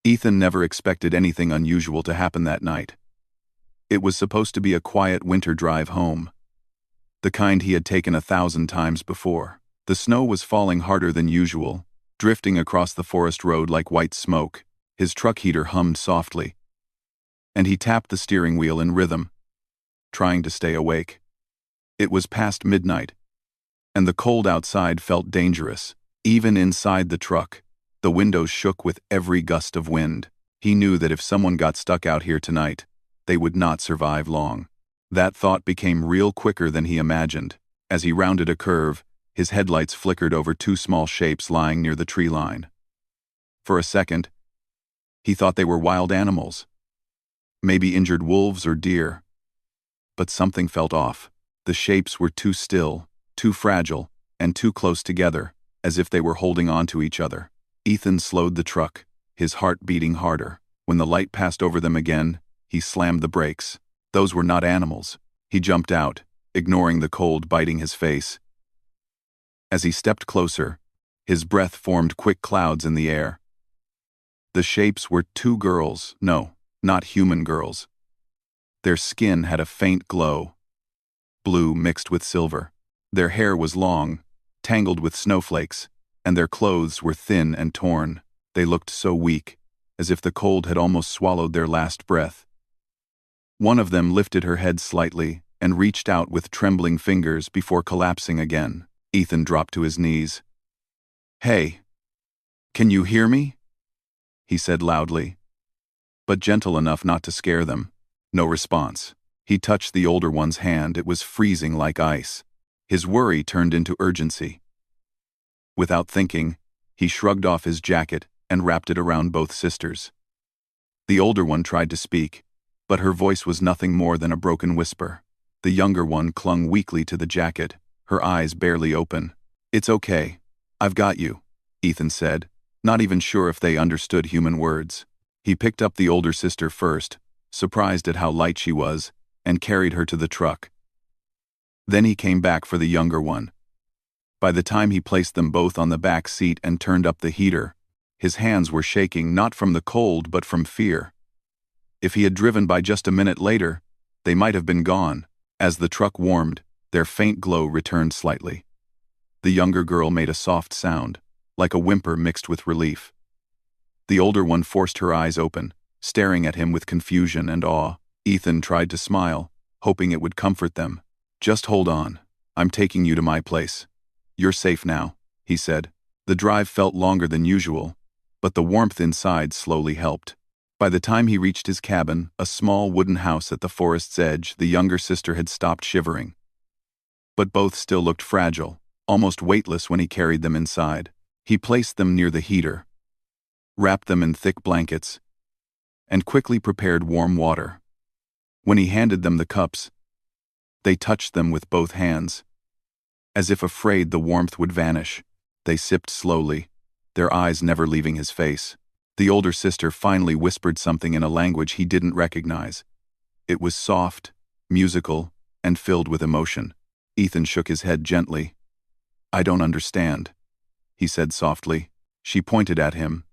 Ethan never expected anything unusual to happen that night. It was supposed to be a quiet winter drive home, the kind he had taken 1,000 times before. The snow was falling harder than usual, drifting across the forest road like white smoke. His truck heater hummed softly, and he tapped the steering wheel in rhythm, trying to stay awake. It was past midnight, and the cold outside felt dangerous. Even inside the truck, the windows shook with every gust of wind. He knew that if someone got stuck out here tonight, they would not survive long. That thought became real quicker than he imagined. As he rounded a curve, his headlights flickered over two small shapes lying near the tree line. For a second, he thought they were wild animals, maybe injured wolves or deer. But something felt off. The shapes were too still, too fragile, and too close together, as if they were holding on to each other. Ethan slowed the truck, his heart beating harder. When the light passed over them again, he slammed the brakes. Those were not animals. He jumped out, ignoring the cold biting his face. As he stepped closer, his breath formed quick clouds in the air. The shapes were two girls. No, not human girls. Their skin had a faint glow, blue mixed with silver. Their hair was long, tangled with snowflakes, and their clothes were thin and torn. They looked so weak, as if the cold had almost swallowed their last breath. One of them lifted her head slightly and reached out with trembling fingers before collapsing again. Ethan dropped to his knees. "Hey, can you hear me?" he said loudly, but gentle enough not to scare them. No response. He touched the older one's hand. It was freezing like ice. His worry turned into urgency. Without thinking, he shrugged off his jacket and wrapped it around both sisters. The older one tried to speak, but her voice was nothing more than a broken whisper. The younger one clung weakly to the jacket, her eyes barely open. "It's okay. I've got you," Ethan said, not even sure if they understood human words. He picked up the older sister first, surprised at how light she was, and carried her to the truck. Then he came back for the younger one. By the time he placed them both on the back seat and turned up the heater, his hands were shaking not from the cold but from fear. If he had driven by just a minute later, they might have been gone. As the truck warmed, their faint glow returned slightly. The younger girl made a soft sound, like a whimper mixed with relief. The older one forced her eyes open, staring at him with confusion and awe. Ethan tried to smile, hoping it would comfort them. "Just hold on. I'm taking you to my place. You're safe now," he said. The drive felt longer than usual, but the warmth inside slowly helped. By the time he reached his cabin, a small wooden house at the forest's edge, the younger sister had stopped shivering. But both still looked fragile, almost weightless when he carried them inside. He placed them near the heater, wrapped them in thick blankets, and quickly prepared warm water. When he handed them the cups, they touched them with both hands. As if afraid the warmth would vanish, they sipped slowly, their eyes never leaving his face. The older sister finally whispered something in a language he didn't recognize. It was soft, musical, and filled with emotion. Ethan shook his head gently. "I don't understand," he said softly. She pointed at him,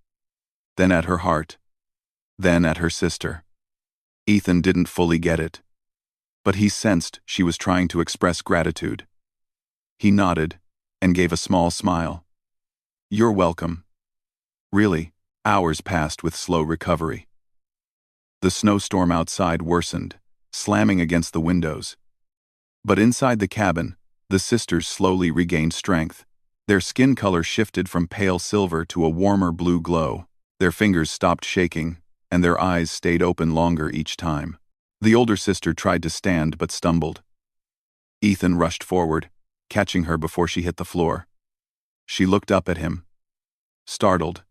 then at her heart, then at her sister. Ethan didn't fully get it, but he sensed she was trying to express gratitude. He nodded and gave a small smile. "You're welcome." Really, hours passed with slow recovery. The snowstorm outside worsened, slamming against the windows. But inside the cabin, the sisters slowly regained strength. Their skin color shifted from pale silver to a warmer blue glow. Their fingers stopped shaking, and their eyes stayed open longer each time. The older sister tried to stand but stumbled. Ethan rushed forward, catching her before she hit the floor. She looked up at him, startled,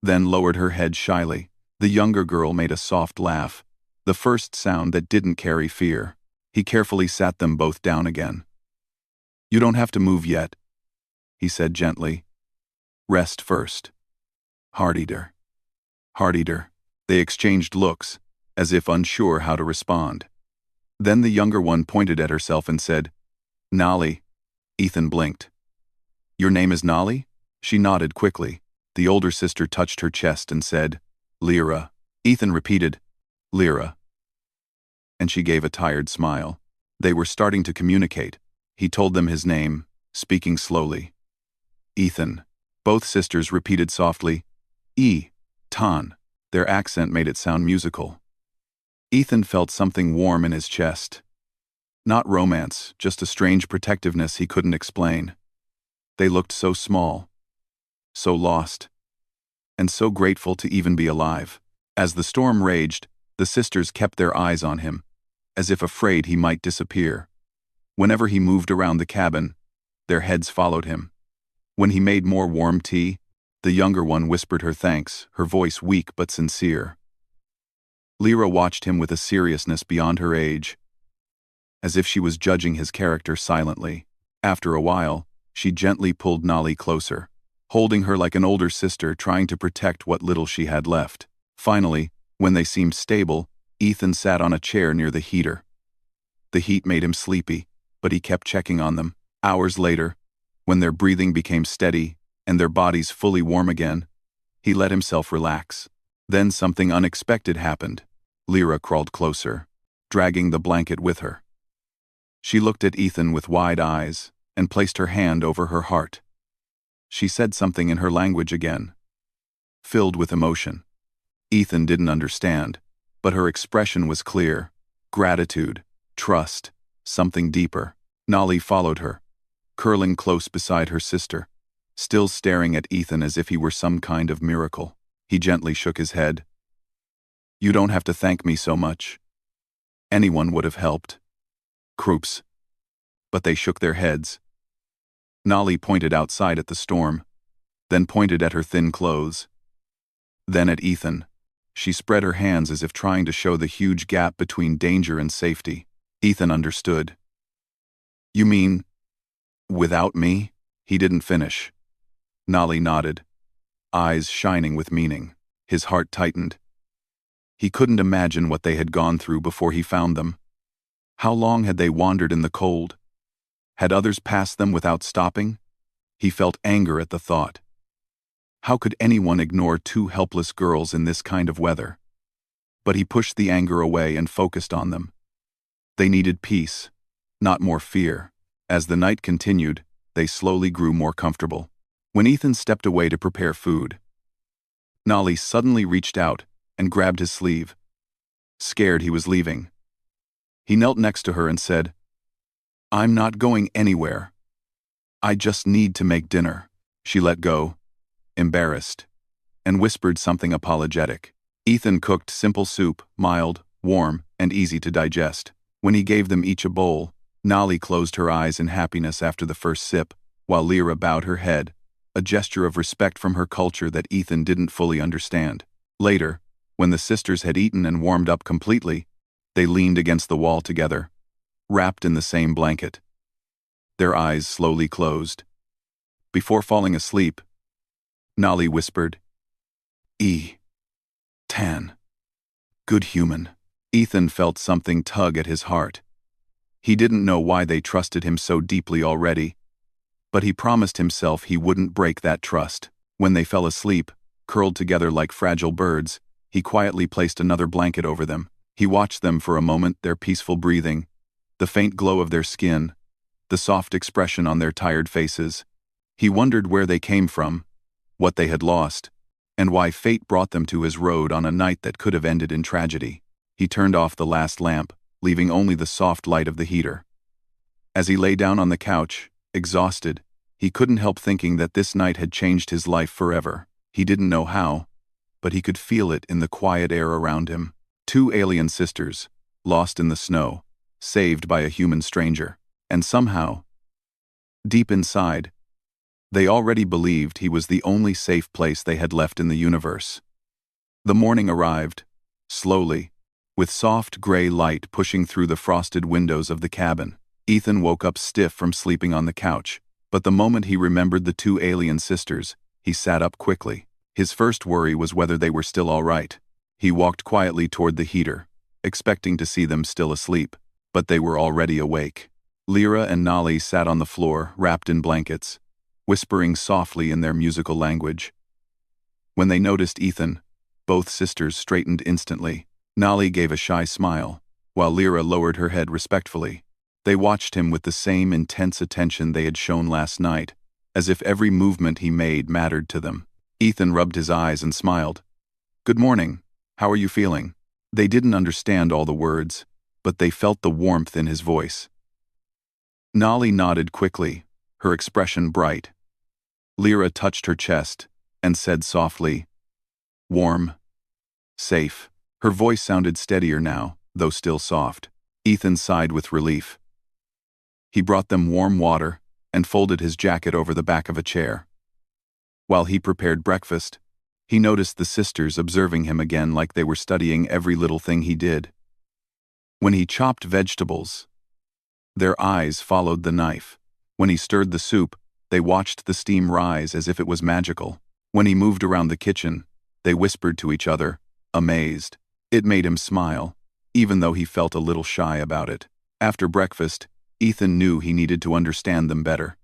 then lowered her head shyly. The younger girl made a soft laugh, the first sound that didn't carry fear. He carefully sat them both down again. "You don't have to move yet," he said gently. "Rest first." "Hardider. Hardider." They exchanged looks, as if unsure how to respond. Then the younger one pointed at herself and said, "Nolly." Ethan blinked. "Your name is Nolly?" She nodded quickly. The older sister touched her chest and said, Lyra. Ethan repeated, Lyra. And she gave a tired smile. They were starting to communicate. He told them his name, speaking slowly. Ethan. Both sisters repeated softly, Tan. Their accent made it sound musical. Ethan felt something warm in his chest. Not romance, just a strange protectiveness he couldn't explain. They looked so small, so lost, and so grateful to even be alive. As the storm raged, the sisters kept their eyes on him, as if afraid he might disappear. Whenever he moved around the cabin, their heads followed him. When he made more warm tea, the younger one whispered her thanks, her voice weak but sincere. Lyra watched him with a seriousness beyond her age, as if she was judging his character silently. After a while, she gently pulled Nali closer, holding her like an older sister trying to protect what little she had left. Finally, when they seemed stable, Ethan sat on a chair near the heater. The heat made him sleepy, but he kept checking on them. Hours later, when their breathing became steady and their bodies fully warm again, he let himself relax. Then something unexpected happened. Lyra crawled closer, dragging the blanket with her. She looked at Ethan with wide eyes and placed her hand over her heart. She said something in her language again, filled with emotion. Ethan didn't understand, but her expression was clear. Gratitude, trust, something deeper. Nali followed her, curling close beside her sister, still staring at Ethan as if he were some kind of miracle. He gently shook his head. You don't have to thank me so much. Anyone would have helped. Kroops. But they shook their heads. Nali pointed outside at the storm, then pointed at her thin clothes. Then at Ethan. She spread her hands as if trying to show the huge gap between danger and safety. Ethan understood. You mean, without me? He didn't finish. Nali nodded, eyes shining with meaning. His heart tightened. He couldn't imagine what they had gone through before he found them. How long had they wandered in the cold? Had others passed them without stopping? He felt anger at the thought. How could anyone ignore two helpless girls in this kind of weather? But he pushed the anger away and focused on them. They needed peace, not more fear. As the night continued, they slowly grew more comfortable. When Ethan stepped away to prepare food, Nali suddenly reached out and grabbed his sleeve, scared he was leaving. He knelt next to her and said, I'm not going anywhere. I just need to make dinner. She let go, embarrassed, and whispered something apologetic. Ethan cooked simple soup, mild, warm, and easy to digest. When he gave them each a bowl, Nali closed her eyes in happiness after the first sip, while Lyra bowed her head, a gesture of respect from her culture that Ethan didn't fully understand. Later, when the sisters had eaten and warmed up completely, they leaned against the wall together, wrapped in the same blanket. Their eyes slowly closed. Before falling asleep, Nali whispered, Tan. Good human. Ethan felt something tug at his heart. He didn't know why they trusted him so deeply already, but he promised himself he wouldn't break that trust. When they fell asleep, curled together like fragile birds, he quietly placed another blanket over them. He watched them for a moment, their peaceful breathing, the faint glow of their skin, the soft expression on their tired faces. He wondered where they came from, what they had lost, and why fate brought them to his road on a night that could have ended in tragedy. He turned off the last lamp, leaving only the soft light of the heater. As he lay down on the couch, exhausted, he couldn't help thinking that this night had changed his life forever. He didn't know how, but he could feel it in the quiet air around him. Two alien sisters, lost in the snow, saved by a human stranger. And somehow, deep inside, they already believed he was the only safe place they had left in the universe. The morning arrived, slowly, with soft gray light pushing through the frosted windows of the cabin. Ethan woke up stiff from sleeping on the couch, but the moment he remembered the two alien sisters, he sat up quickly. His first worry was whether they were still all right. He walked quietly toward the heater, expecting to see them still asleep, but they were already awake. Lyra and Nali sat on the floor, wrapped in blankets, whispering softly in their musical language. When they noticed Ethan, Both sisters straightened instantly. Nali gave a shy smile, while Lyra lowered her head respectfully. They watched him with the same intense attention they had shown last night, as if every movement he made mattered to them. Ethan rubbed his eyes and smiled. "Good morning. How are you feeling?" They didn't understand all the words, but they felt the warmth in his voice. Nali nodded quickly, her expression bright. Lyra touched her chest and said softly, "Warm. Safe." Her voice sounded steadier now, though still soft. Ethan sighed with relief. He brought them warm water and folded his jacket over the back of a chair. While he prepared breakfast, he noticed the sisters observing him again like they were studying every little thing he did. When he chopped vegetables, their eyes followed the knife. When he stirred the soup, they watched the steam rise as if it was magical. When he moved around the kitchen, they whispered to each other, amazed. It made him smile, even though he felt a little shy about it. After breakfast, Ethan knew he needed to understand them better.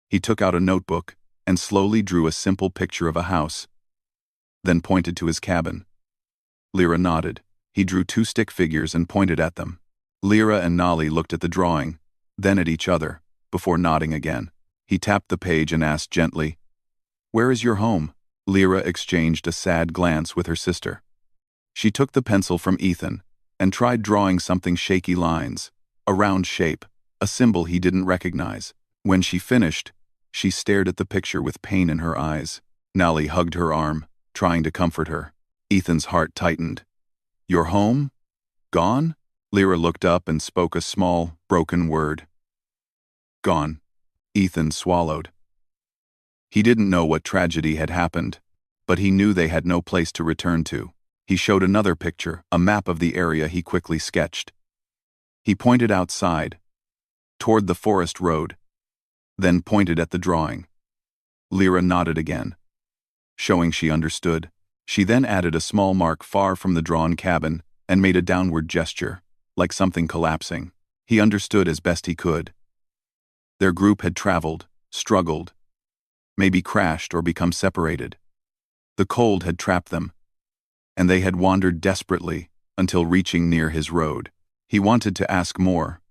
He took out a notebook and slowly drew a simple picture of a house, then pointed to his cabin. Lyra nodded. He drew 2 stick figures and pointed at them. Lyra and Nali looked at the drawing, then at each other, before nodding again. He tapped the page and asked gently, "Where is your home?" Lyra exchanged a sad glance with her sister. She took the pencil from Ethan and tried drawing something shaky lines, a round shape, a symbol he didn't recognize. When she finished, she stared at the picture with pain in her eyes. Nali hugged her arm, trying to comfort her. Ethan's heart tightened. "Your home? Gone?" Lyra looked up and spoke a small, broken word. "Gone." Ethan swallowed. He didn't know what tragedy had happened, but he knew they had no place to return to. He showed another picture, a map of the area he quickly sketched. He pointed outside, toward the forest road, then pointed at the drawing. Lyra nodded again, showing she understood. She then added a small mark far from the drawn cabin and made a downward gesture, like something collapsing. He understood as best he could. Their group had traveled, struggled, maybe crashed or become separated. The cold had trapped them, and they had wandered desperately until reaching near his road. He wanted to ask more,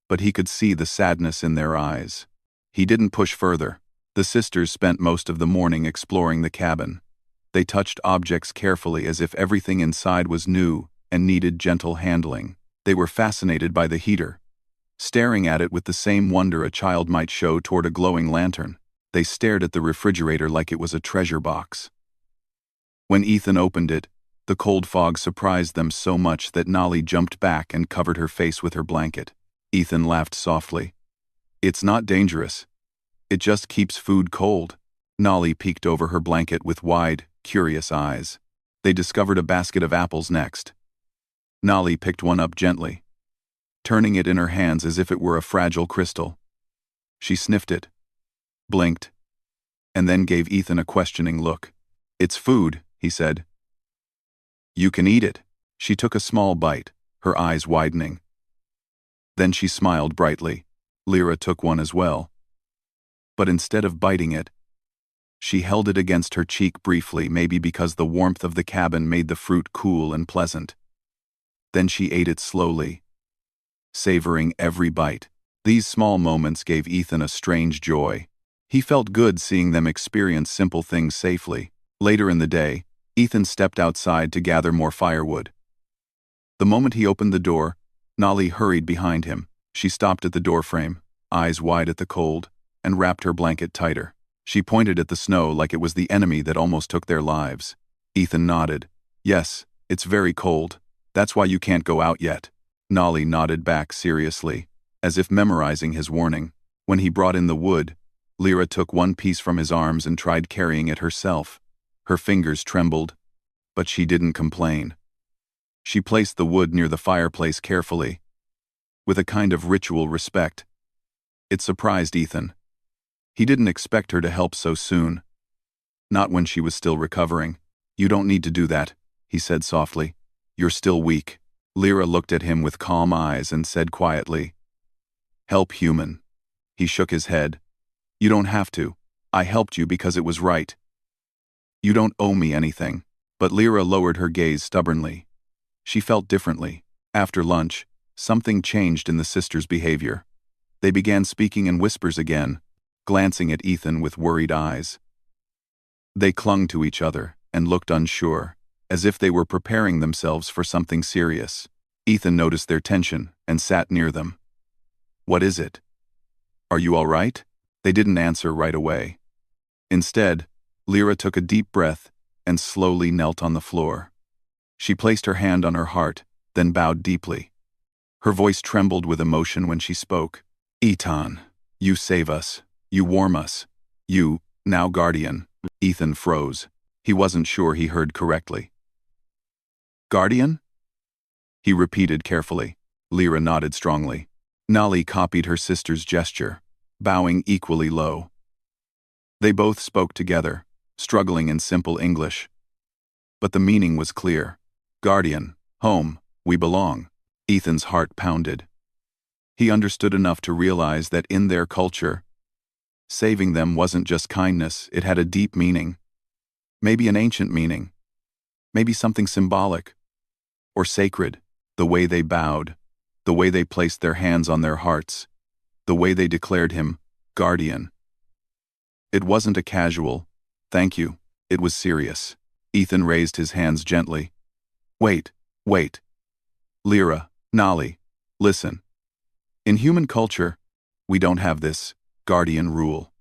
but he could see the sadness in their eyes. He didn't push further. The sisters spent most of the morning exploring the cabin. They touched objects carefully as if everything inside was new and needed gentle handling. They were fascinated by the heater, staring at it with the same wonder a child might show toward a glowing lantern. They stared at the refrigerator like it was a treasure box. When Ethan opened it, the cold fog surprised them so much that Nali jumped back and covered her face with her blanket. Ethan laughed softly. "It's not dangerous. It just keeps food cold." Nali peeked over her blanket with wide, curious eyes. They discovered a basket of apples next. Nali picked one up gently, turning it in her hands as if it were a fragile crystal. She sniffed it, blinked, and then gave Ethan a questioning look. "It's food," he said. "You can eat it." She took a small bite, her eyes widening. Then she smiled brightly. Lyra took one as well. But instead of biting it, she held it against her cheek briefly, maybe because the warmth of the cabin made the fruit cool and pleasant. Then she ate it slowly, savoring every bite. These small moments gave Ethan a strange joy. He felt good seeing them experience simple things safely. Later in the day, Ethan stepped outside to gather more firewood. The moment he opened the door, Nali hurried behind him. She stopped at the doorframe, eyes wide at the cold, and wrapped her blanket tighter. She pointed at the snow like it was the enemy that almost took their lives. Ethan nodded. "Yes, it's very cold. That's why you can't go out yet." Nali nodded back seriously, as if memorizing his warning. When he brought in the wood, Lyra took one piece from his arms and tried carrying it herself. Her fingers trembled, but she didn't complain. She placed the wood near the fireplace carefully, with a kind of ritual respect. It surprised Ethan. He didn't expect her to help so soon. Not when she was still recovering. "You don't need to do that," he said softly. "You're still weak." Lyra looked at him with calm eyes and said quietly, "Help human." He shook his head. "You don't have to. I helped you because it was right. You don't owe me anything." But Lyra lowered her gaze stubbornly. She felt differently. After lunch, something changed in the sisters' behavior. They began speaking in whispers again, glancing at Ethan with worried eyes. They clung to each other and looked unsure, as if they were preparing themselves for something serious. Ethan noticed their tension and sat near them. "What is it? Are you all right?" They didn't answer right away. Instead, Lyra took a deep breath and slowly knelt on the floor. She placed her hand on her heart, then bowed deeply. Her voice trembled with emotion when she spoke. "Ethan, you save us. You warm us. You, now guardian." Ethan froze. He wasn't sure he heard correctly. "Guardian?" he repeated carefully. Lyra nodded strongly. Nali copied her sister's gesture, bowing equally low. They both spoke together, struggling in simple English. But the meaning was clear. Guardian, home, we belong. Ethan's heart pounded. He understood enough to realize that in their culture, saving them wasn't just kindness, it had a deep meaning. Maybe an ancient meaning. Maybe something symbolic. Or sacred. The way they bowed. The way they placed their hands on their hearts. The way they declared him guardian. It wasn't a casual, "Thank you." It was serious. Ethan raised his hands gently. Wait. Lyra, Nali, listen. In human culture, we don't have this guardian rule.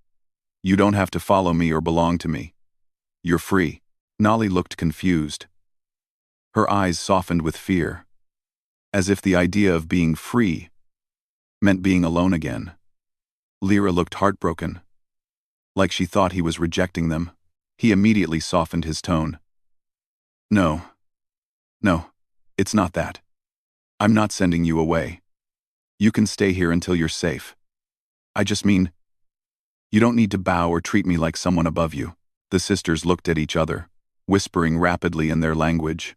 You don't have to follow me or belong to me. You're free. Nali looked confused. Her eyes softened with fear, as if the idea of being free meant being alone again. Lyra looked heartbroken, like she thought he was rejecting them. He immediately softened his tone. No, it's not that. I'm not sending you away. You can stay here until you're safe. I just mean, you don't need to bow or treat me like someone above you." The sisters looked at each other, whispering rapidly in their language.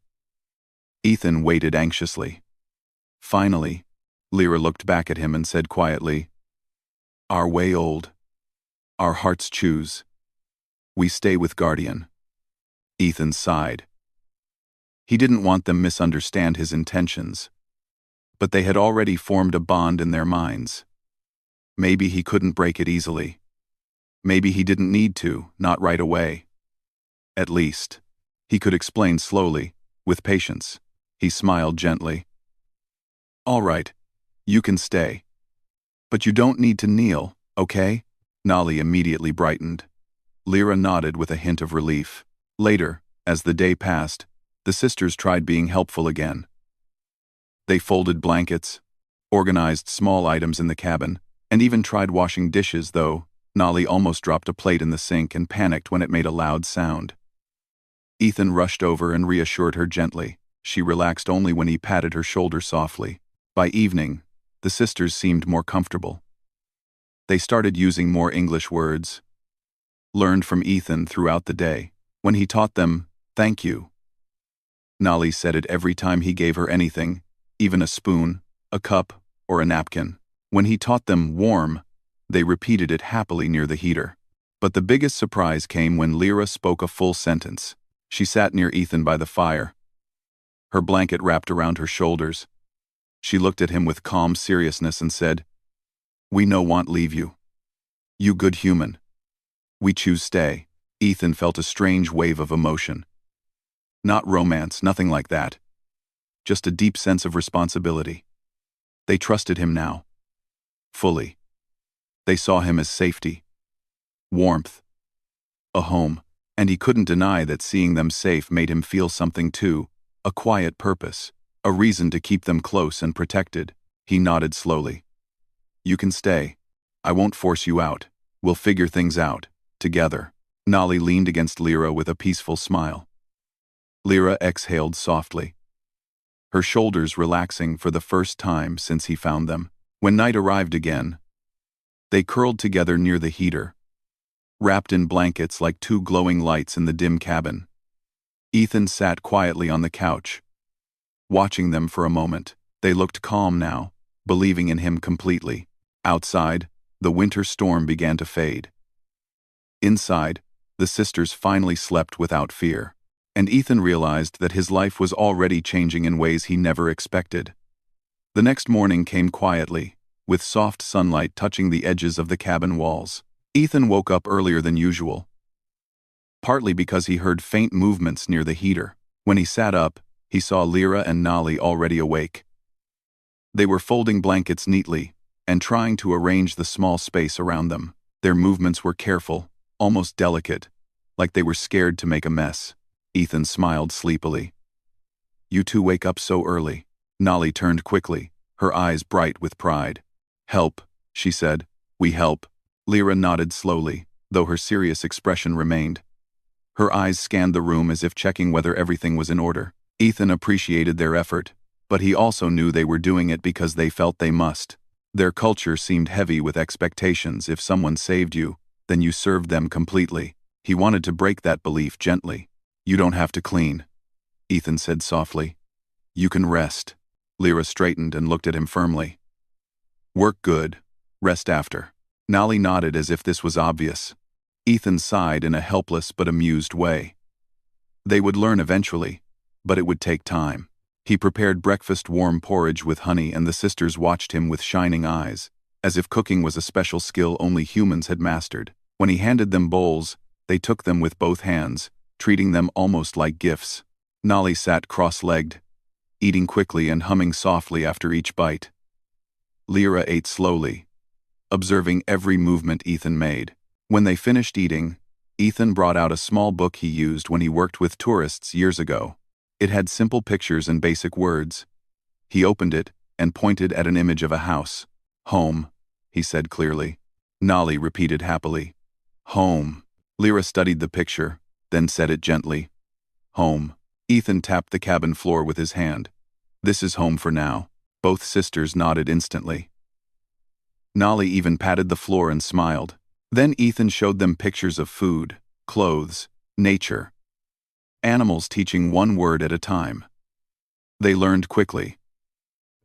Ethan waited anxiously. Finally, Lyra looked back at him and said quietly, "Our way old. Our hearts choose. We stay with Guardian." Ethan sighed. He didn't want them misunderstand his intentions, but they had already formed a bond in their minds. Maybe he couldn't break it easily. Maybe he didn't need to, not right away. At least, he could explain slowly, with patience. He smiled gently. "All right, you can stay. But you don't need to kneel, okay?" Nali immediately brightened. Lyra nodded with a hint of relief. Later, as the day passed, the sisters tried being helpful again. They folded blankets, organized small items in the cabin, and even tried washing dishes, though Nali almost dropped a plate in the sink and panicked when it made a loud sound. Ethan rushed over and reassured her gently. She relaxed only when he patted her shoulder softly. By evening, the sisters seemed more comfortable. They started using more English words, learned from Ethan throughout the day. When he taught them, "Thank you," Nali said it every time he gave her anything, even a spoon, a cup, or a napkin. When he taught them "warm," they repeated it happily near the heater. But the biggest surprise came when Lyra spoke a full sentence. She sat near Ethan by the fire, her blanket wrapped around her shoulders. She looked at him with calm seriousness and said, "We no want leave you. You good human. We choose stay." Ethan felt a strange wave of emotion. Not romance, nothing like that. Just a deep sense of responsibility. They trusted him now. Fully. They saw him as safety, warmth, a home, and he couldn't deny that seeing them safe made him feel something too, a quiet purpose, a reason to keep them close and protected. He nodded slowly. "You can stay. I won't force you out. We'll figure things out, together." Nali leaned against Lyra with a peaceful smile. Lyra exhaled softly, her shoulders relaxing for the first time since he found them. When night arrived again, they curled together near the heater, wrapped in blankets like two glowing lights in the dim cabin. Ethan sat quietly on the couch, watching them for a moment. They looked calm now, believing in him completely. Outside, the winter storm began to fade. Inside, the sisters finally slept without fear. And Ethan realized that his life was already changing in ways he never expected. The next morning came quietly, with soft sunlight touching the edges of the cabin walls. Ethan woke up earlier than usual, partly because he heard faint movements near the heater. When he sat up, he saw Lyra and Nolly already awake. They were folding blankets neatly and trying to arrange the small space around them. Their movements were careful, almost delicate, like they were scared to make a mess. Ethan smiled sleepily. "You two wake up so early." Nolly turned quickly, her eyes bright with pride. "Help," she said. "We help." Lyra nodded slowly, though her serious expression remained. Her eyes scanned the room as if checking whether everything was in order. Ethan appreciated their effort, but he also knew they were doing it because they felt they must. Their culture seemed heavy with expectations. If someone saved you, then you served them completely. He wanted to break that belief gently. "You don't have to clean," Ethan said softly. "You can rest." Lyra straightened and looked at him firmly. "Work good, rest after." Nolly nodded as if this was obvious. Ethan sighed in a helpless but amused way. They would learn eventually, but it would take time. He prepared breakfast, warm porridge with honey, and the sisters watched him with shining eyes, as if cooking was a special skill only humans had mastered. When he handed them bowls, they took them with both hands, treating them almost like gifts. Nolly sat cross-legged, eating quickly and humming softly after each bite. Lyra ate slowly, observing every movement Ethan made. When they finished eating, Ethan brought out a small book he used when he worked with tourists years ago. It had simple pictures and basic words. He opened it and pointed at an image of a house. "Home," he said clearly. Nolly repeated happily. "Home." Lyra studied the picture, then said it gently. "Home." Ethan tapped the cabin floor with his hand. "This is home for now." Both sisters nodded instantly. Nolly even patted the floor and smiled. Then Ethan showed them pictures of food, clothes, nature, animals, teaching one word at a time. They learned quickly,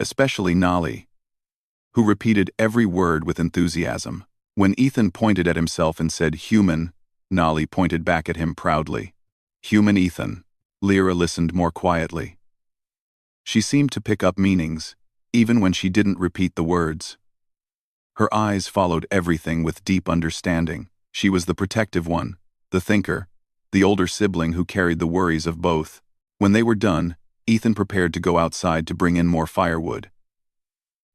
especially Nolly, who repeated every word with enthusiasm. When Ethan pointed at himself and said "human," Nolly pointed back at him proudly. "Human Ethan." Lyra listened more quietly. She seemed to pick up meanings, even when she didn't repeat the words. Her eyes followed everything with deep understanding. She was the protective one, the thinker, the older sibling who carried the worries of both. When they were done, Ethan prepared to go outside to bring in more firewood.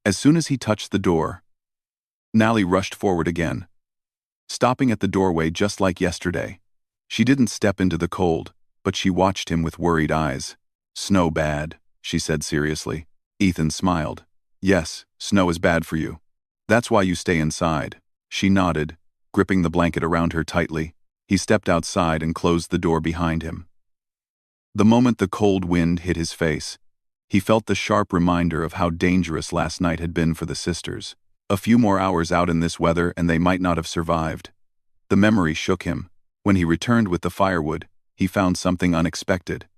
As soon as he touched the door, Nolly rushed forward again, stopping at the doorway just like yesterday. She didn't step into the cold, but she watched him with worried eyes. "Snow bad," she said seriously. Ethan smiled. "Yes, snow is bad for you. That's why you stay inside." She nodded, gripping the blanket around her tightly. He stepped outside and closed the door behind him. The moment the cold wind hit his face, he felt the sharp reminder of how dangerous last night had been for the sisters. A few more hours out in this weather and they might not have survived. The memory shook him. When he returned with the firewood, he found something unexpected.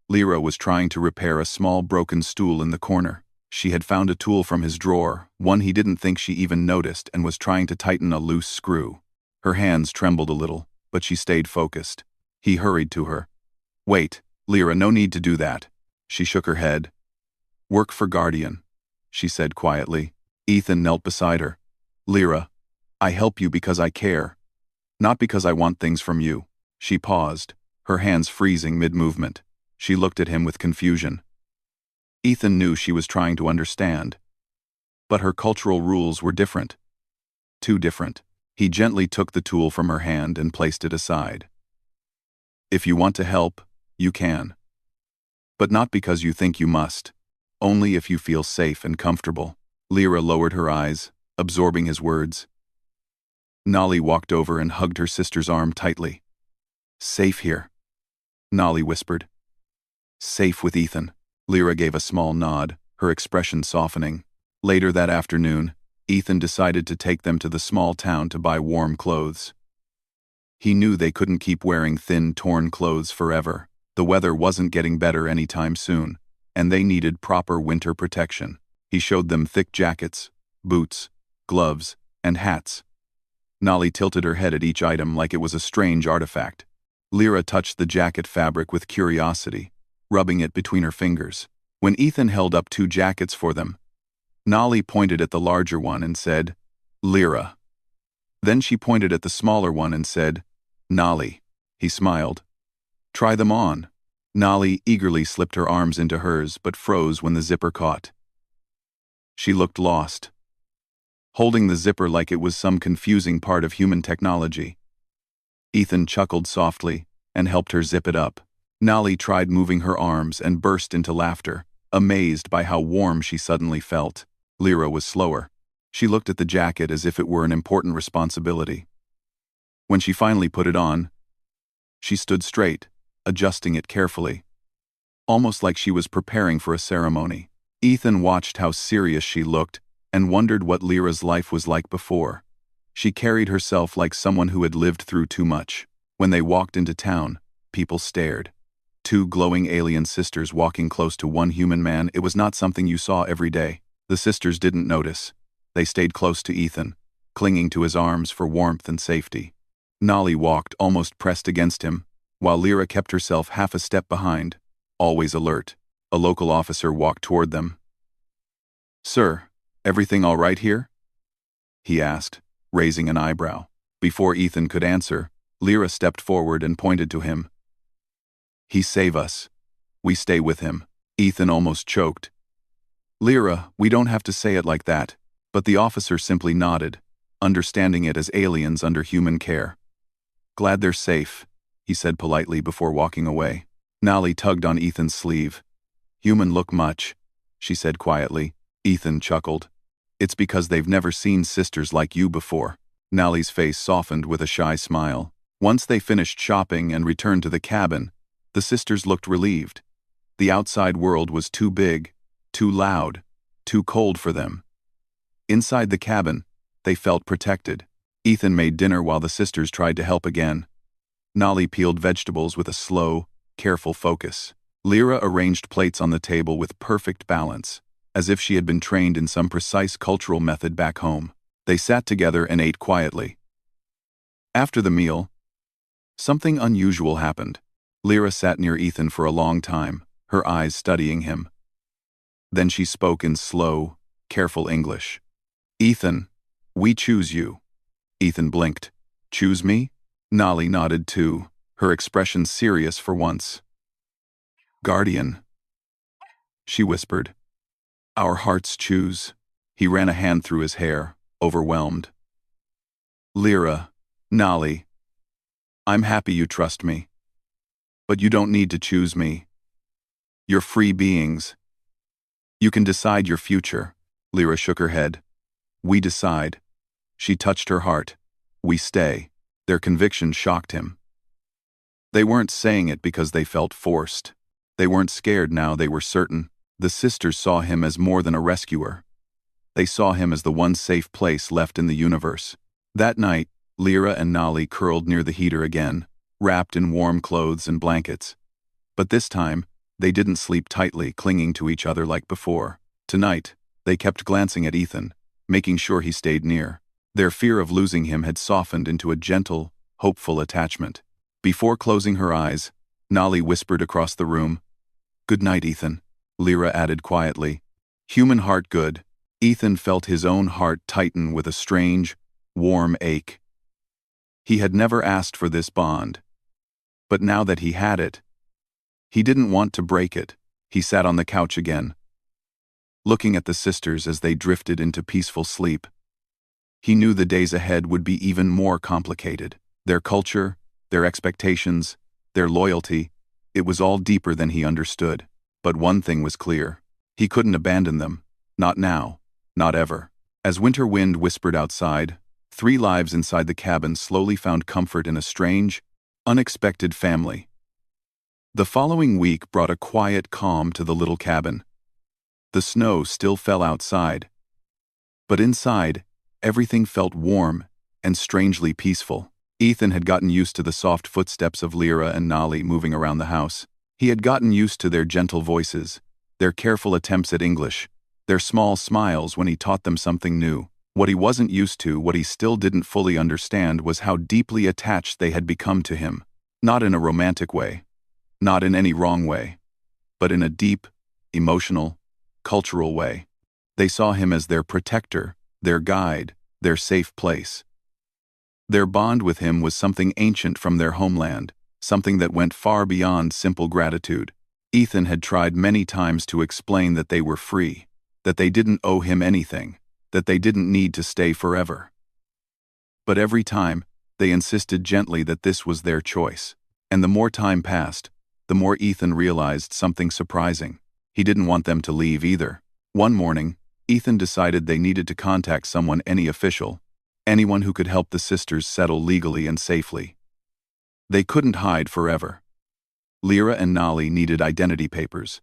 Lyra was trying to repair a small broken stool in the corner. She had found a tool from his drawer, one he didn't think she even noticed, and was trying to tighten a loose screw. Her hands trembled a little, but she stayed focused. He hurried to her. "Wait, Lyra, no need to do that." She shook her head. "Work for Guardian," she said quietly. Ethan knelt beside her. "Lyra, I help you because I care, not because I want things from you." She paused, her hands freezing mid-movement. She looked at him with confusion. Ethan knew she was trying to understand, but her cultural rules were different. Too different. He gently took the tool from her hand and placed it aside. "If you want to help, you can. But not because you think you must. Only if you feel safe and comfortable." Lyra lowered her eyes, absorbing his words. Nolly walked over and hugged her sister's arm tightly. "Safe here," Nolly whispered. "Safe with Ethan." Lyra gave a small nod, her expression softening. Later that afternoon, Ethan decided to take them to the small town to buy warm clothes. He knew they couldn't keep wearing thin, torn clothes forever. The weather wasn't getting better anytime soon, and they needed proper winter protection. He showed them thick jackets, boots, gloves, and hats. Nolly tilted her head at each item like it was a strange artifact. Lyra touched the jacket fabric with curiosity, rubbing it between her fingers. When Ethan held up 2 jackets for them, Nolly pointed at the larger one and said, "Lyra." Then she pointed at the smaller one and said, "Nolly." He smiled. "Try them on." Nolly eagerly slipped her arms into hers but froze when the zipper caught. She looked lost, holding the zipper like it was some confusing part of human technology. Ethan chuckled softly and helped her zip it up. Nolly tried moving her arms and burst into laughter, amazed by how warm she suddenly felt. Lyra was slower. She looked at the jacket as if it were an important responsibility. When she finally put it on, she stood straight, adjusting it carefully, almost like she was preparing for a ceremony. Ethan watched how serious she looked and wondered what Lyra's life was like before. She carried herself like someone who had lived through too much. When they walked into town, people stared. 2 glowing alien sisters walking close to one human man, it was not something you saw every day. The sisters didn't notice. They stayed close to Ethan, clinging to his arms for warmth and safety. Nolly walked almost pressed against him, while Lyra kept herself half a step behind, always alert. A local officer walked toward them. "Sir, everything all right here?" he asked, raising an eyebrow. Before Ethan could answer, Lyra stepped forward and pointed to him. "He save us. We stay with him." Ethan almost choked. "Lyra, we don't have to say it like that," but the officer simply nodded, understanding it as aliens under human care. "Glad they're safe," he said politely before walking away. Nolly tugged on Ethan's sleeve. "Human look much," she said quietly. Ethan chuckled. "It's because they've never seen sisters like you before." Nolly's face softened with a shy smile. Once they finished shopping and returned to the cabin, the sisters looked relieved. The outside world was too big, too loud, too cold for them. Inside the cabin, they felt protected. Ethan made dinner while the sisters tried to help again. Nolly peeled vegetables with a slow, careful focus. Lyra arranged plates on the table with perfect balance, as if she had been trained in some precise cultural method back home. They sat together and ate quietly. After the meal, something unusual happened. Lyra sat near Ethan for a long time, her eyes studying him. Then she spoke in slow, careful English. "Ethan, we choose you." Ethan blinked. "Choose me?" Nolly nodded too, her expression serious for once. "Guardian," she whispered. "Our hearts choose." He ran a hand through his hair, overwhelmed. "Lyra, Nolly, I'm happy you trust me. But you don't need to choose me. You're free beings. You can decide your future." Lyra shook her head. "We decide." She touched her heart. "We stay." Their conviction shocked him. They weren't saying it because they felt forced. They weren't scared now, they were certain. The sisters saw him as more than a rescuer. They saw him as the one safe place left in the universe. That night, Lyra and Nolly curled near the heater again, wrapped in warm clothes and blankets. But this time, they didn't sleep tightly, clinging to each other like before. Tonight, they kept glancing at Ethan, making sure he stayed near. Their fear of losing him had softened into a gentle, hopeful attachment. Before closing her eyes, Nolly whispered across the room, "Good night, Ethan." Lyra added quietly, "Human heart good." Ethan felt his own heart tighten with a strange, warm ache. He had never asked for this bond. But now that he had it, he didn't want to break it. He sat on the couch again, looking at the sisters as they drifted into peaceful sleep. He knew the days ahead would be even more complicated. Their culture, their expectations, their loyalty, it was all deeper than he understood. But one thing was clear. He couldn't abandon them. Not now. Not ever. As winter wind whispered outside, 3 lives inside the cabin slowly found comfort in a strange, unexpected family. The following week brought a quiet calm to the little cabin. The snow still fell outside, but inside, everything felt warm and strangely peaceful. Ethan had gotten used to the soft footsteps of Lyra and Nolly moving around the house. He had gotten used to their gentle voices, their careful attempts at English, their small smiles when he taught them something new. What he wasn't used to, what he still didn't fully understand, was how deeply attached they had become to him. Not in a romantic way, not in any wrong way, but in a deep, emotional, cultural way. They saw him as their protector, their guide, their safe place. Their bond with him was something ancient from their homeland, something that went far beyond simple gratitude. Ethan had tried many times to explain that they were free, that they didn't owe him anything, that they didn't need to stay forever. But every time, they insisted gently that this was their choice. And the more time passed, the more Ethan realized something surprising. He didn't want them to leave either. One morning, Ethan decided they needed to contact someone, any official, anyone who could help the sisters settle legally and safely. They couldn't hide forever. Lyra and Nolly needed identity papers,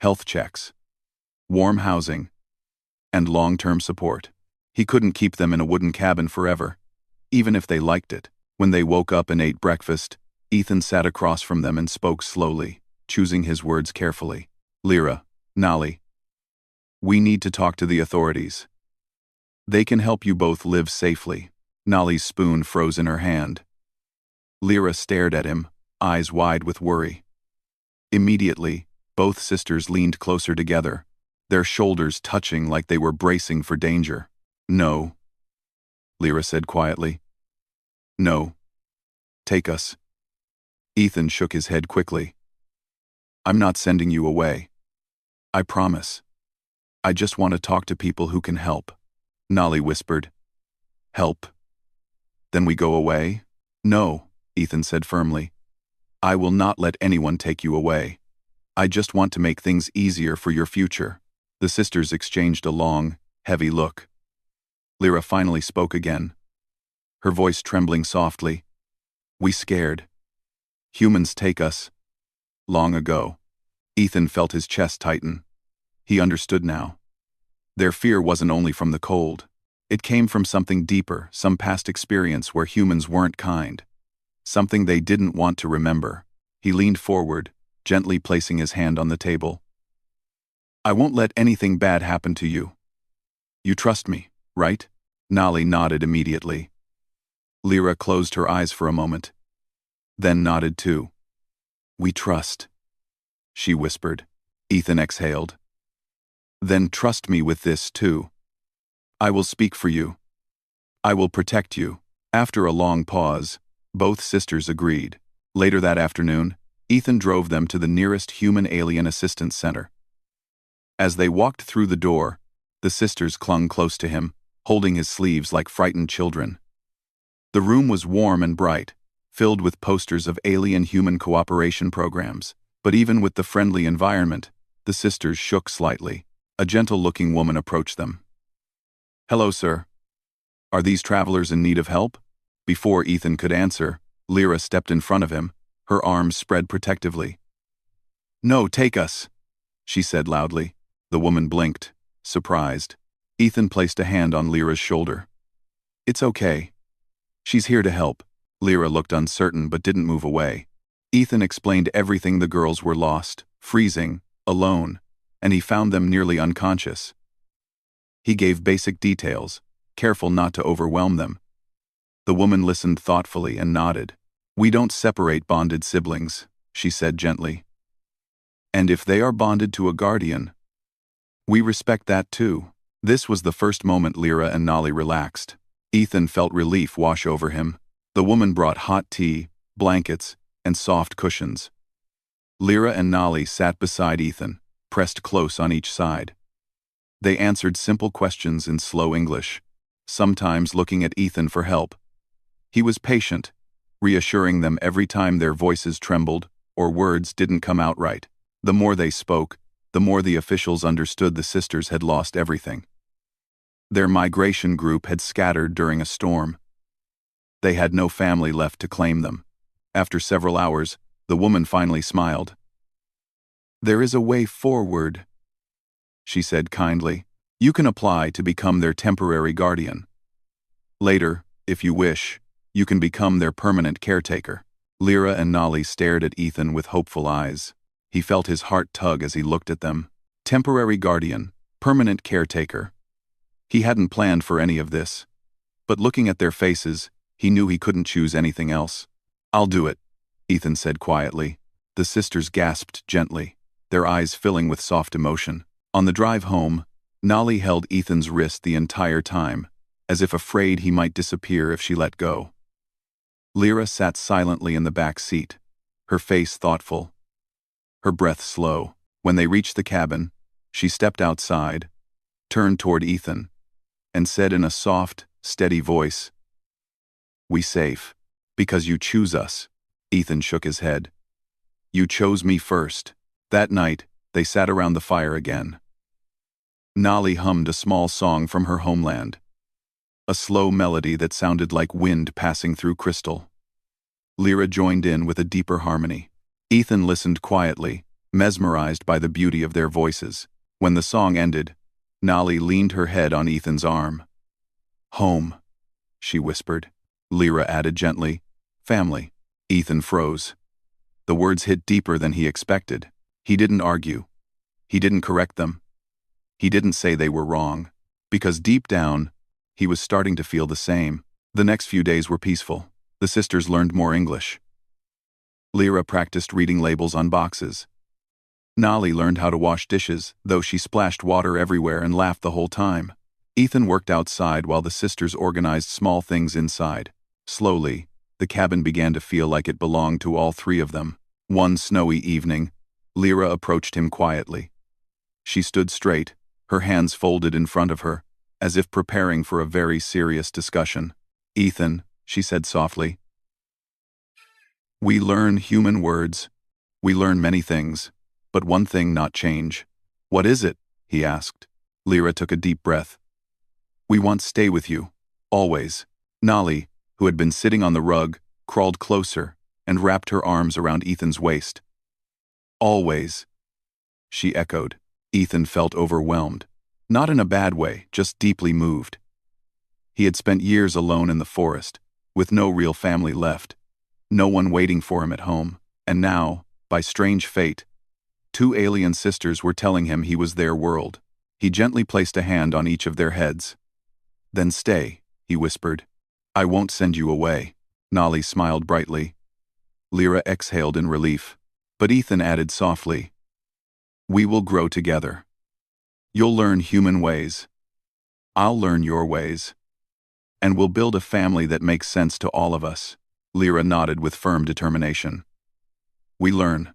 health checks, warm housing, and long-term support. He couldn't keep them in a wooden cabin forever, even if they liked it. When they woke up and ate breakfast, Ethan sat across from them and spoke slowly, choosing his words carefully. Lyra, Nolly, we need to talk to the authorities. They can help you both live safely. Nolly's spoon froze in her hand. Lyra stared at him, eyes wide with worry. Immediately, both sisters leaned closer together, their shoulders touching like they were bracing for danger. No, Lyra said quietly. No. Take us. Ethan shook his head quickly. I'm not sending you away. I promise. I just want to talk to people who can help. Nolly whispered. Help? Then we go away? No, Ethan said firmly. I will not let anyone take you away. I just want to make things easier for your future. The sisters exchanged a long, heavy look. Lyra finally spoke again, her voice trembling softly. We scared. Humans take us. Long ago. Ethan felt his chest tighten. He understood now. Their fear wasn't only from the cold. It came from something deeper, some past experience where humans weren't kind. Something they didn't want to remember. He leaned forward, gently placing his hand on the table. I won't let anything bad happen to you. You trust me, right? Nolly nodded immediately. Lyra closed her eyes for a moment, then nodded too. We trust, she whispered. Ethan exhaled. Then trust me with this too. I will speak for you. I will protect you. After a long pause, both sisters agreed. Later that afternoon, Ethan drove them to the nearest human alien assistance center. As they walked through the door, the sisters clung close to him, holding his sleeves like frightened children. The room was warm and bright, filled with posters of alien-human cooperation programs. But even with the friendly environment, the sisters shook slightly. A gentle-looking woman approached them. Hello, sir. Are these travelers in need of help? Before Ethan could answer, Lyra stepped in front of him, her arms spread protectively. No, take us, she said loudly. The woman blinked, surprised. Ethan placed a hand on Lyra's shoulder. It's okay. She's here to help. Lyra looked uncertain but didn't move away. Ethan explained everything. The girls were lost, freezing, alone, and he found them nearly unconscious. He gave basic details, careful not to overwhelm them. The woman listened thoughtfully and nodded. We don't separate bonded siblings, she said gently. And if they are bonded to a guardian, we respect that too. This was the first moment Lyra and Nolly relaxed. Ethan felt relief wash over him. The woman brought hot tea, blankets, and soft cushions. Lyra and Nolly sat beside Ethan, pressed close on each side. They answered simple questions in slow English, sometimes looking at Ethan for help. He was patient, reassuring them every time their voices trembled or words didn't come out right. The more they spoke, the more the officials understood the sisters had lost everything. Their migration group had scattered during a storm. They had no family left to claim them. After several hours, the woman finally smiled. There is a way forward, she said kindly. You can apply to become their temporary guardian. Later, if you wish, you can become their permanent caretaker. Lyra and Nolly stared at Ethan with hopeful eyes. He felt his heart tug as he looked at them. Temporary guardian, permanent caretaker. He hadn't planned for any of this. But looking at their faces, he knew he couldn't choose anything else. I'll do it, Ethan said quietly. The sisters gasped gently, their eyes filling with soft emotion. On the drive home, Nolly held Ethan's wrist the entire time, as if afraid he might disappear if she let go. Lyra sat silently in the back seat, her face thoughtful, her breath slow. When they reached the cabin, she stepped outside, turned toward Ethan, and said in a soft, steady voice, "We safe, because you choose us." Ethan shook his head. "You chose me first." That night, they sat around the fire again. Nolly hummed a small song from her homeland, a slow melody that sounded like wind passing through crystal. Lyra joined in with a deeper harmony. Ethan listened quietly, mesmerized by the beauty of their voices. When the song ended, Nolly leaned her head on Ethan's arm. "Home," she whispered. Lyra added gently, "Family." Ethan froze. The words hit deeper than he expected. He didn't argue. He didn't correct them. He didn't say they were wrong, because deep down, he was starting to feel the same. The next few days were peaceful. The sisters learned more English. Lyra practiced reading labels on boxes. Nolly learned how to wash dishes, though she splashed water everywhere and laughed the whole time. Ethan worked outside while the sisters organized small things inside. Slowly, the cabin began to feel like it belonged to all three of them. One snowy evening, Lyra approached him quietly. She stood straight, her hands folded in front of her, as if preparing for a very serious discussion. "Ethan," she said softly, "we learn human words. We learn many things, but one thing not change." "What is it?" he asked. Lyra took a deep breath. "We want stay with you, always." Nolly, who had been sitting on the rug, crawled closer and wrapped her arms around Ethan's waist. "Always," she echoed. Ethan felt overwhelmed. Not in a bad way, just deeply moved. He had spent years alone in the forest, with no real family left, no one waiting for him at home, and now, by strange fate, two alien sisters were telling him he was their world. He gently placed a hand on each of their heads. "Then stay," he whispered. "I won't send you away." Nolly smiled brightly. Lyra exhaled in relief, but Ethan added softly, "We will grow together. You'll learn human ways. I'll learn your ways. And we'll build a family that makes sense to all of us." Lyra nodded with firm determination. "We learn.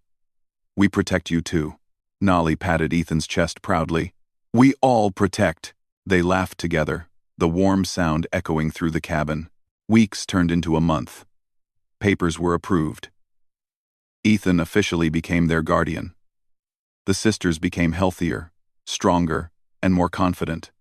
We protect you too." Nolly patted Ethan's chest proudly. "We all protect." They laughed together, the warm sound echoing through the cabin. Weeks turned into a month. Papers were approved. Ethan officially became their guardian. The sisters became healthier, stronger, and more confident.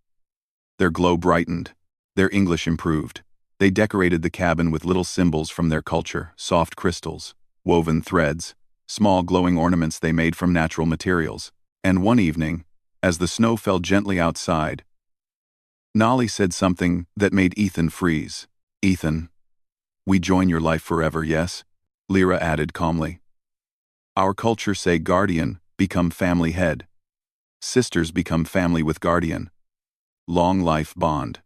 Their glow brightened. Their English improved. They decorated the cabin with little symbols from their culture, soft crystals, woven threads, small glowing ornaments they made from natural materials. And one evening, as the snow fell gently outside, Nolly said something that made Ethan freeze. "Ethan, we join your life forever, yes?" Lyra added calmly. "Our culture say guardian, become family head. Sisters become family with guardian. Long life bond."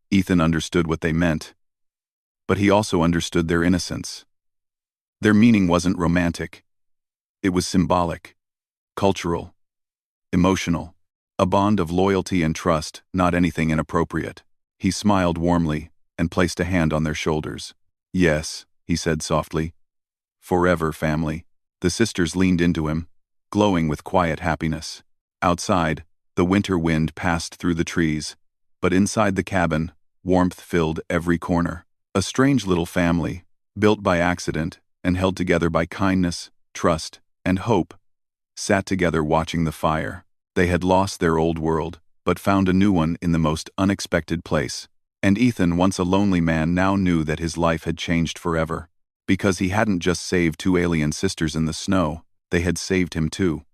Ethan understood what they meant, but he also understood their innocence. Their meaning wasn't romantic. It was symbolic, cultural, emotional, a bond of loyalty and trust, not anything inappropriate. He smiled warmly and placed a hand on their shoulders. "Yes," he said softly. "Forever, family." The sisters leaned into him, glowing with quiet happiness. Outside, the winter wind passed through the trees, but inside the cabin, warmth filled every corner. A strange little family, built by accident and held together by kindness, trust, and hope, sat together watching the fire. They had lost their old world, but found a new one in the most unexpected place. And Ethan, once a lonely man, now knew that his life had changed forever. Because he hadn't just saved two alien sisters in the snow, they had saved him too.